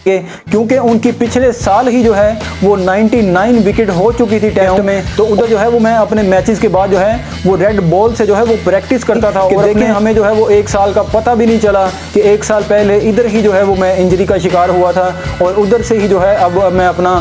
क्योंकि उनकी पिछले साल ही जो है वो 99 विकेट हो चुकी थी टेस्ट में। तो उधर जो है वो मैं अपने मैचेस के बाद जो है वो रेड बॉल से जो है वो प्रैक्टिस करता था और देखें हमें जो है वो एक साल का पता भी नहीं चला कि एक साल पहले इधर ही जो है वो मैं इंजरी का शिकार हुआ था और उधर से ही जो है अब मैं अपना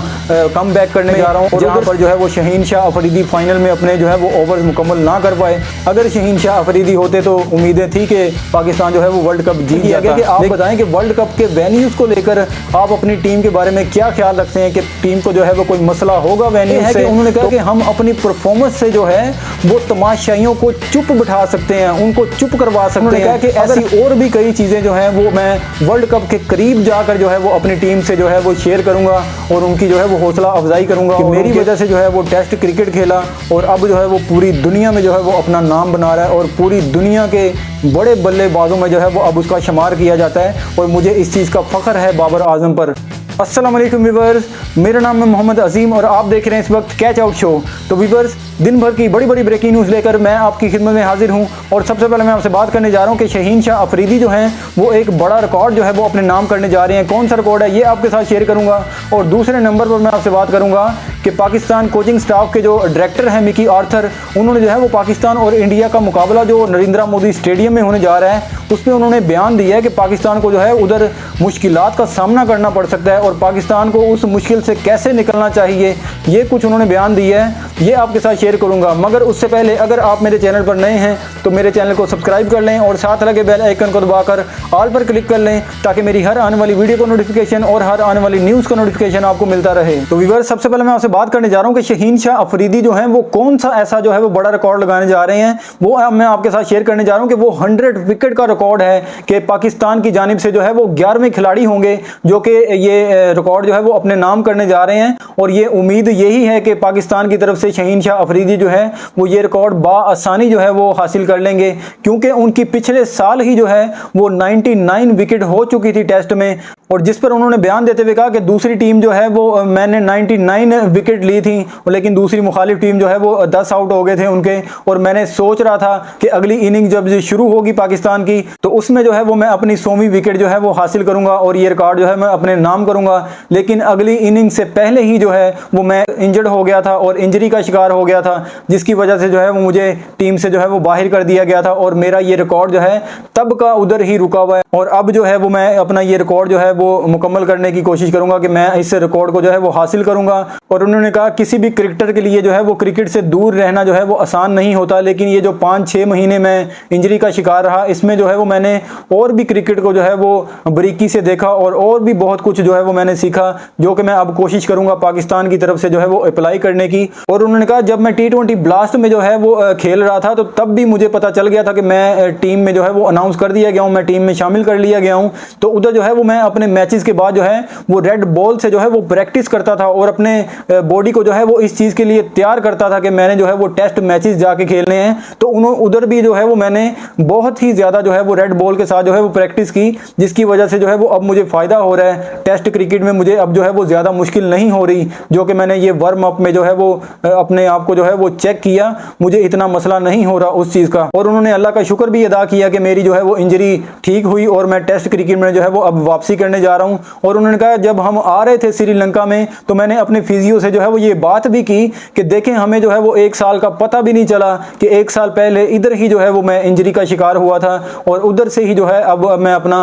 कम बैक करने जा रहा हूँ और जहाँ पर जो है वो शहीन शाह अफरीदी फाइनल में अपने जो है वो ओवर्स मुकम्मल ना कर पाए। अगर शहीन शाह अफरीदी होते तो उम्मीदें थी कि पाकिस्तान जो है वो वर्ल्ड कप जीत जाता। कि आप बताएं कि वर्ल्ड कप के वेन्यूज को लेकर आप अपनी टीम के बारे में क्या ख्याल रखते हैं कि टीम को जो है वो कोई मसला होगा वेन्यू से? उन्होंने कहा कि हम अपनी परफॉर्मेंस से जो है वो तमाशाइयों को चुप बिठा सकते हैं, उनको चुप करवा सकते हैं। कि ऐसी और भी कई चीज़ें जो हैं वो मैं वर्ल्ड कप के करीब जाकर जो है वो अपनी टीम से जो है वो शेयर करूंगा और उनकी जो है वो हौसला अफजाई करूंगा कि मेरी वजह से जो है वो टेस्ट क्रिकेट खेला और अब जो है वो पूरी दुनिया में जो है वो अपना नाम बना रहा है और पूरी दुनिया के बड़े बल्लेबाजों में जो है वो अब उसका शुमार किया जाता है और मुझे इस चीज़ का फ़ख्र है बाबर आजम पर। अस्सलाम वालेकुम व्यूअर्स, मेरा नाम है मोहम्मद अजीम और आप देख रहे हैं इस वक्त कैच आउट शो। तो व्यूअर्स, दिन भर की बड़ी बड़ी ब्रेकिंग न्यूज़ लेकर मैं आपकी खिदमत में हाजिर हूं और सबसे पहले मैं आपसे बात करने जा रहा हूं कि शहीन शाह अफरीदी जो हैं वो एक बड़ा रिकॉर्ड जो है वो अपने नाम करने जा रहे हैं। कौन सा रिकॉर्ड है ये आपके साथ शेयर करूंगा और दूसरे नंबर पर मैं आपसे बात करूंगा कि पाकिस्तान कोचिंग स्टाफ के जो डायरेक्टर हैं मिकी आर्थर, उन्होंने जो है वो पाकिस्तान और इंडिया का मुकाबला जो नरेंद्र मोदी स्टेडियम में होने जा रहा है उसमें उन्होंने बयान दिया है कि पाकिस्तान को जो है उधर मुश्किलात का सामना करना पड़ सकता है और पाकिस्तान को उस मुश्किल से कैसे निकलना चाहिए ये कुछ उन्होंने बयान दिया है, ये आपके साथ शेयर करूंगा। मगर उससे पहले अगर आप मेरे चैनल पर नए हैं तो मेरे चैनल को सब्सक्राइब कर लें और साथ लगे बेल आइकन को दबाकर ऑल पर क्लिक कर लें ताकि मेरी हर आने वाली वीडियो का नोटिफिकेशन और हर आने वाली न्यूज़ का नोटिफिकेशन आपको मिलता रहे। तो व्यूअर्स, सबसे पहले मैं आपसे बात करने जा रहा हूँ कि शहीन शाह अफरीदी जो हैं वो कौन सा ऐसा जो है वो बड़ा रिकॉर्ड लगाने जा रहे हैं। वो मैं आपके साथ शेयर करने जा रहा हूँ कि वो 100 विकेट का रिकॉर्ड है कि पाकिस्तान की जानिब से जो है वो 11वें खिलाड़ी होंगे जो कि ये रिकॉर्ड जो है वो अपने नाम करने जा रहे हैं और ये उम्मीद यही है कि पाकिस्तान की तरफ से शहीन शाह अफरीदी जो है वो ये रिकॉर्ड बाआसानी जो है वो हासिल कर लेंगे क्योंकि उनकी पिछले साल ही जो है वो 99 विकेट हो चुकी थी टेस्ट में और जिस पर उन्होंने बयान देते हुए कहा कि दूसरी टीम जो है वो मैंने 99 विकेट ली थी लेकिन दूसरी मुखालिफ टीम जो है वो 10 आउट हो गए थे उनके और मैंने सोच रहा था कि अगली इनिंग जब शुरू होगी पाकिस्तान की तो उसमें जो है वो मैं अपनी 100वीं विकेट जो है वो हासिल करूंगा और ये रिकॉर्ड जो है मैं अपने नाम करूंगा। लेकिन अगली इनिंग से पहले ही जो है वो मैं इंजर्ड हो गया था और इंजरी का शिकार हो गया था जिसकी वजह से जो है वो मुझे टीम से जो है वो बाहर कर दिया गया था और मेरा ये रिकॉर्ड जो है तब का उधर ही रुका हुआ है और अब जो है वो मैं अपना ये रिकॉर्ड जो है वो मुकम्मल करने की कोशिश करूंगा कि मैं इस रिकॉर्ड को जो है वो हासिल करूंगा। और उन्होंने कहा किसी भी क्रिकेटर के लिए जो है वो क्रिकेट से दूर रहना जो है वो आसान नहीं होता, लेकिन ये जो 5-6 महीने में इंजरी का शिकार रहा इसमें जो है वो मैंने और भी क्रिकेट को जो है वो बारीकी से देखा और भी बहुत कुछ जो है वो मैंने सीखा जो कि मैं अब कोशिश करूंगा पाकिस्तान की तरफ से जो है वो अप्लाई करने की। और उन्होंने कहा जब मैं T20 ब्लास्ट में जो है वो खेल रहा था तो तब भी मुझे पता चल गया था कि मैं टीम में जो है वो अनाउंस कर दिया गया हूँ, मैं टीम में शामिल कर लिया गया हूँ। तो उधर जो है वो मैं अपने मैचेस के बाद जो है वो रेड बॉल से जो है वो प्रैक्टिस करता था और अपने बॉडी को जो है वो इस चीज़ के लिए तैयार करता था कि मैंने जो है वो टेस्ट मैचेस जाके खेलने हैं। तो उधर भी जो है वो मैंने बहुत ही ज़्यादा जो है वो रेड बॉल के साथ जो है वो प्रैक्टिस की जिसकी वजह से जो है वो अब मुझे फ़ायदा हो रहा है। टेस्ट क्रिकेट में मुझे अब जो है वो ज़्यादा मुश्किल नहीं हो रही, जो कि मैंने ये वार्म अप में जो है वो अपने आप को जो है वो चेक किया, मुझे इतना मसला नहीं हो रहा उस चीज़ का। और उन्होंने अल्लाह का शुक्र भी अदा किया कि मेरी जो है वो इंजरी ठीक हुई और मैं टेस्ट क्रिकेट में जो है वो अब वापसी करने जा रहा हूँ। और उन्होंने कहा जब हम आ रहे थे श्रीलंका में तो मैंने अपने फिजियो से जो है वो ये बात भी की कि देखें हमें जो है वो एक साल का पता भी नहीं चला कि एक साल पहले इधर ही जो है वो मैं इंजरी का शिकार हुआ था और उधर से ही जो है अब मैं अपना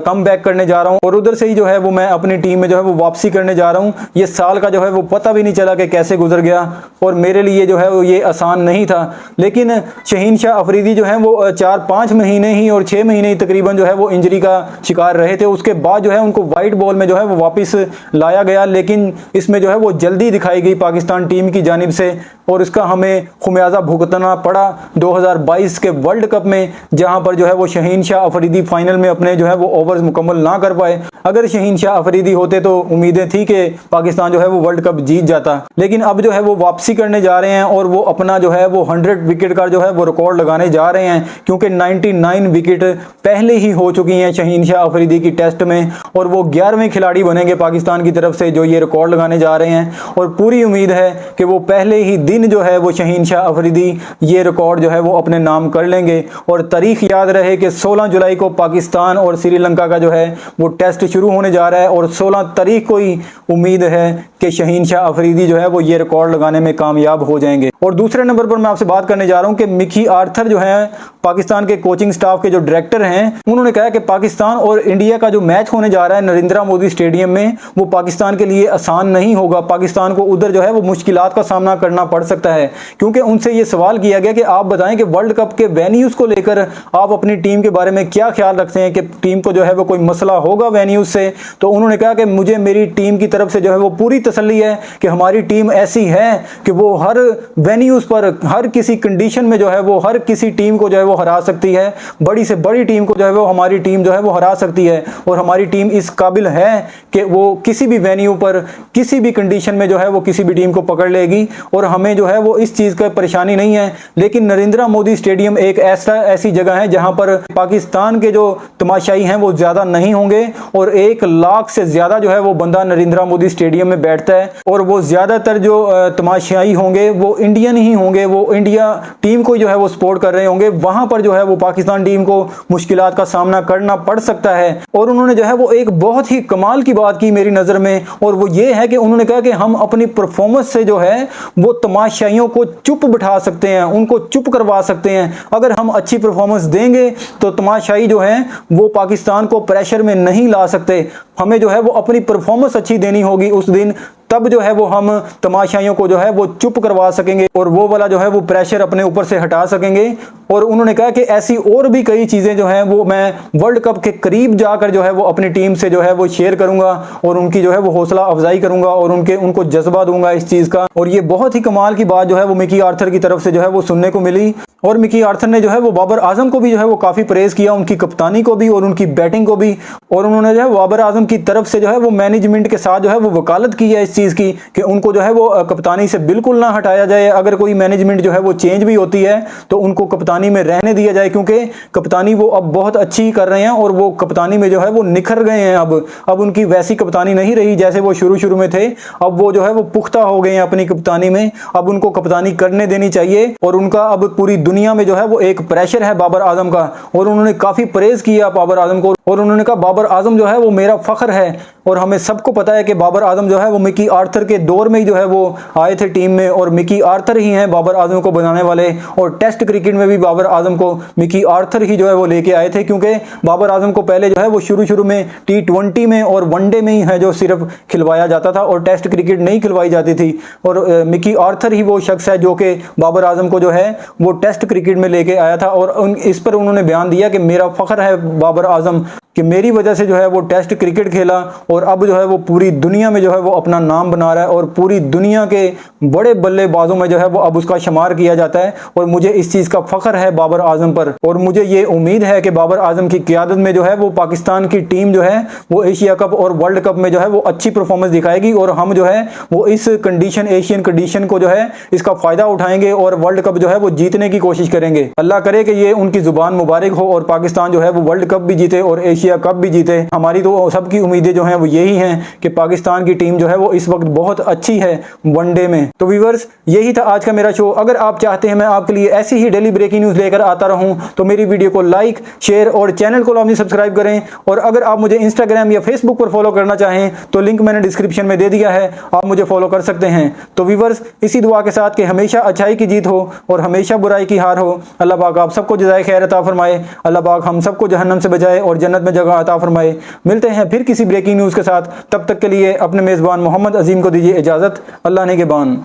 कम बैक करने जा रहा हूँ और उधर से ही जो है वो मैं अपनी टीम में जो है वो वापसी करने जा रहा हूँ। ये साल का जो है वो पता भी नहीं चला कि कैसे गुजर गया और मेरे लिए जो है वो ये आसान नहीं था। लेकिन शहीन शाह अफरीदी जो है वो 4-5 महीने ही और 6 महीने ही तकरीबन जो है वो इंजरी का शिकार रहे थे। उसके बाद जो है उनको वाइट बॉल में जो है वो वापस लाया गया, लेकिन इसमें जो है वो जल्दी दिखाई गई पाकिस्तान टीम की जानिब से और इसका हमें खुमियाजा भुगतना पड़ा 2022 के वर्ल्ड कप में, जहां पर जो है वो शहीन शाह अफरीदी फाइनल में अपने जो है वो ओवर्स मुकम्मल ना कर पाए। अगर शहीन शाह अफरीदी होते तो उम्मीदें थी कि पाकिस्तान जो है वो वर्ल्ड कप जीत जाता, लेकिन अब जो है वो वापसी करने जा रहे हैं और वो अपना जो है वो 100 विकेट का जो है वो रिकॉर्ड लगाने जा रहे हैं क्योंकि 99 विकेट पहले ही हो चुकी हैं शहीन शाह अफरीदी की टेस्ट में और वो 11वें खिलाड़ी बनेंगे पाकिस्तान की तरफ से जो ये रिकॉर्ड लगाने जा रहे हैं। और पूरी उम्मीद है कि वो पहले ही दिन जो है वो शहीन शाह अफरीदी ये रिकॉर्ड जो है वो अपने नाम कर लेंगे। और तारीख याद रहे कि 16 जुलाई को पाकिस्तान और श्रीलंका का जो है वो टेस्ट शुरू होने जा रहा है और 16 तारीख को ही उम्मीद है कि शहीन शाह अफरीदी जो है वो ये रिकॉर्ड लगाने में कामयाब हो जाएंगे। और दूसरे नंबर पर मैं आपसे बात करने जा रहा हूं कि मिकी आर्थर जो है पाकिस्तान के कोचिंग स्टाफ के जो डायरेक्टर हैं, उन्होंने कहा कि पाकिस्तान और इंडिया का जो मैच होने जा रहा है नरेंद्र मोदी स्टेडियम में वो पाकिस्तान के लिए आसान नहीं होगा। पाकिस्तान को उधर जो है वो मुश्किलात का सामना करना पड़ सकता है, क्योंकि उनसे ये सवाल किया गया कि आप बताएं कि वर्ल्ड कप के वेन्यूज को लेकर आप अपनी टीम के बारे में क्या ख्याल रखते हैं कि टीम को जो है वो कोई मसला होगा वेन्यूज से। तो उन्होंने कहा कि मुझे मेरी टीम की तरफ से जो है वो पूरी तसल्ली है कि हमारी टीम ऐसी है कि वो हर वेन्यूज पर हर किसी कंडीशन में जो है वो हर किसी टीम को जो है वो हरा सकती है। बड़ी से बड़ी टीम को जो है वो हमारी टीम जो है वो हरा सकती है और हमारी टीम इस काबिल है कि वो किसी भी वेन्यू पर किसी भी कंडीशन में जो है वो किसी भी टीम को पकड़ लेगी और हमें जो है वो इस चीज़ का परेशानी नहीं है। लेकिन नरेंद्र मोदी स्टेडियम एक ऐसी जगह है जहां पर पाकिस्तान के जो तमाशाई हैं वो ज़्यादा नहीं होंगे और 1 लाख से ज़्यादा जो है वो बंदा नरेंद्र मोदी स्टेडियम में बैठता है और वो ज़्यादातर जो तमाशाई होंगे वो इंडियन ही होंगे, वो इंडिया टीम को जो है वो सपोर्ट कर रहे होंगे। वहां पर जो है वो पाकिस्तान टीम को मुश्किलात का सामना करना पड़ सकता है। और उन्होंने जो है वो एक बहुत ही कमाल की बात की मेरी नज़र में, और वो ये है कि उन्होंने कहा कि हम अपनी परफॉर्मेंस से जो है वो तमाशाइयों को चुप बिठा सकते हैं, उनको चुप करवा सकते हैं। अगर हम अच्छी परफॉर्मेंस देंगे तो तमाशाई जो है वो पाकिस्तान को प्रेशर में नहीं ला सकते। हमें जो है वो अपनी परफॉर्मेंस अच्छी देनी होगी उस दिन, तब जो है वो हम तमाशाइयों को जो है वो चुप करवा सकेंगे और वो वाला जो है वो प्रेशर अपने ऊपर से हटा सकेंगे। और उन्होंने कहा कि ऐसी और भी कई चीज़ें जो हैं वो मैं वर्ल्ड कप के करीब जाकर जो है वो अपनी टीम से जो है वो शेयर करूंगा और उनकी जो है वो हौसला अफजाई करूंगा और उनको जज्बा दूंगा इस चीज़ का। और ये बहुत ही कमाल की बात जो है वो मिकी आर्थर की तरफ से जो है वो सुनने को मिली। और मिकी आर्थर ने जो है वो बाबर आजम को भी जो है वो काफ़ी प्रेज़ किया, उनकी कप्तानी को भी और उनकी बैटिंग को भी। और उन्होंने जो है बाबर आजम की तरफ से जो है वो मैनेजमेंट के साथ जो है वो वकालत की है इस चीज़ की कि उनको जो है वो कप्तानी से बिल्कुल ना हटाया जाए। अगर कोई मैनेजमेंट जो है वो चेंज भी होती है तो उनको कप्तानी में रहने दिया जाए, क्योंकि कप्तानी वो अब बहुत अच्छी कर रहे हैं और वो कप्तानी में जो है वो निखर गए हैं। अब उनकी वैसी कप्तानी नहीं रही जैसे वो शुरू में थे। अब वो जो है वो पुख्ता हो गए हैं अपनी कप्तानी में। अब उनको कप्तानी करने देनी चाहिए और उनका अब पूरी दुनिया में जो है वो एक प्रेशर है बाबर आजम का। और उन्होंने काफ़ी प्रेज़ किया बाबर आजम को और उन्होंने कहा बाबर आजम जो है वो मेरा फ़ख्र है। और हमें सबको पता है कि बाबर आजम जो है वो मिकी आर्थर के दौर में ही जो है वो आए थे टीम में और मिकी आर्थर ही हैं बाबर आजम को बनाने वाले। और टेस्ट क्रिकेट में भी बाबर आजम को मिकी आर्थर ही जो है वो लेके आए थे, क्योंकि बाबर आजम को पहले जो है वो शुरू में T20 में और वनडे में ही है जो सिर्फ खिलवाया जाता था और टेस्ट क्रिकेट नहीं खिलवाई जाती थी। और मिकी आर्थर ही वो शख्स है जो कि बाबर आजम को जो है वो टेस्ट क्रिकेट में लेके आया था। और इस पर उन्होंने बयान दिया कि मेरा फ़ख्र है बाबर आजम कि मेरी वजह से जो है वो टेस्ट क्रिकेट खेला और अब जो है वो पूरी दुनिया में जो है वो अपना नाम बना रहा है और पूरी दुनिया के बड़े बल्लेबाजों में जो है वो अब उसका शुमार किया जाता है। और मुझे इस चीज़ का फ़ख्र है बाबर आजम पर और मुझे ये उम्मीद है कि बाबर आजम की क़ियादत में जो है वो पाकिस्तान की टीम जो है वो एशिया कप और वर्ल्ड कप में जो है वो अच्छी परफॉर्मेंस दिखाएगी और हम जो है वो इस कंडीशन एशियन कंडीशन को जो है इसका फ़ायदा उठाएंगे और वर्ल्ड कप जो है वो जीतने की कोशिश करेंगे। अल्लाह करे कि ये उनकी ज़ुबान मुबारक हो और पाकिस्तान जो है वो वर्ल्ड कप भी जीते और एशिया कप भी जीते। हमारी तो सबकी उम्मीदें जो हैं वो यही हैं कि पाकिस्तान की टीम जो है वो इस वक्त बहुत अच्छी है वनडे में। तो व्यूअर्स, यही था आज का मेरा शो। अगर आप चाहते हैं मैं आपके लिए ऐसी ही डेली ब्रेकिंग न्यूज़ लेकर आता रहूं तो मेरी वीडियो को लाइक शेयर और चैनल को लाजमी सब्सक्राइब करें। और अगर आप मुझे इंस्टाग्राम या फेसबुक पर फॉलो करना चाहें तो लिंक मैंने डिस्क्रिप्शन में दे दिया है, आप मुझे फॉलो कर सकते हैं। तो व्यूअर्स, इसी दुआ के साथ कि हमेशा अच्छाई की जीत हो और हमेशा बुराई की हार हो। अल्लाह पाक आप सबको जज़ाए खैर अता फरमाए। अल्लाह पाक हम सबको जहन्नम से बचाए और जन्नत में जगह अता फरमाए। मिलते हैं फिर किसी ब्रेकिंग न्यूज़ के साथ, तब तक के लिए अपने मेज़बान मोहम्मद अजीम को दीजिए इजाज़त। अल्लाह ने के बान।